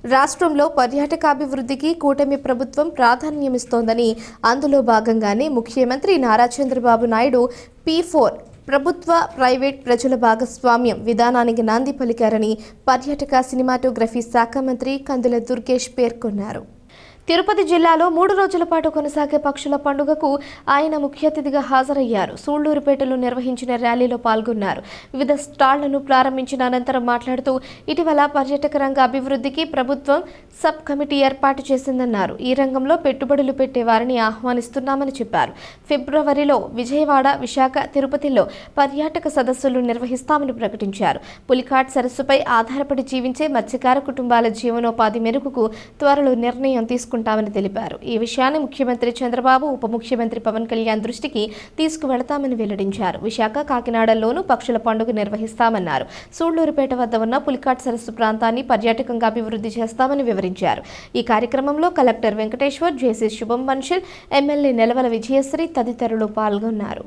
రాష్ట్రంలో పర్యాటకాభివృద్ధికి కూటమి ప్రభుత్వం ప్రాధాన్యమిస్తోందని, అందులో భాగంగానే ముఖ్యమంత్రి నారా చంద్రబాబు నాయుడు P4 ప్రభుత్వ ప్రైవేట్ ప్రజల భాగస్వామ్యం విధానానికి నాంది పలికారని పర్యాటక సినిమాటోగ్రఫీ శాఖ మంత్రి కందుల దుర్గేష్ పేర్కొన్నారు. తిరుపతి జిల్లాలో 3 రోజుల పాటు కొనసాగే పక్షుల పండుగకు ఆయన ముఖ్య అతిథిగా హాజరయ్యారు. సూళ్లూరుపేటలో నిర్వహించిన ర్యాలీలో పాల్గొన్నారు. వివిధ స్టాళ్లను ప్రారంభించిన అనంతరం మాట్లాడుతూ ఇటీవల పర్యాటక రంగ అభివృద్ధికి ప్రభుత్వం సబ్ కమిటీ ఏర్పాటు చేసిందన్నారు. ఈ రంగంలో పెట్టుబడులు పెట్టే వారిని ఆహ్వానిస్తున్నామని చెప్పారు. ఫిబ్రవరిలో విజయవాడ, విశాఖ, తిరుపతిలో పర్యాటక సదస్సులు నిర్వహిస్తామని ప్రకటించారు. పులికాట్ సరస్సుపై ఆధారపడి జీవించే మత్స్యకార కుటుంబాల జీవనోపాధి మెరుగుకు త్వరలో నిర్ణయం తీసుకుంటామని తెలిపారు. ఈ విషయాన్ని ముఖ్యమంత్రి చంద్రబాబు, ఉప ముఖ్యమంత్రి పవన్ కళ్యాణ్ దృష్టికి తీసుకువెళతామని వెల్లడించారు. విశాఖ, కాకినాడల్లోనూ పక్షుల పండుగ నిర్వహిస్తామన్నారు. సూళ్లూరుపేట వద్ద ఉన్న పులికాట్ సరస్సు ప్రాంతాన్ని పర్యాటకంగా అభివృద్ధి చేస్తామని వివరించారు. ఈ కార్యక్రమంలో కలెక్టర్ వెంకటేశ్వర్, జేసీ శుభం బన్షల్, ఎమ్మెల్యే నెలవల విజయశ్రీ తదితరులు పాల్గొన్నారు.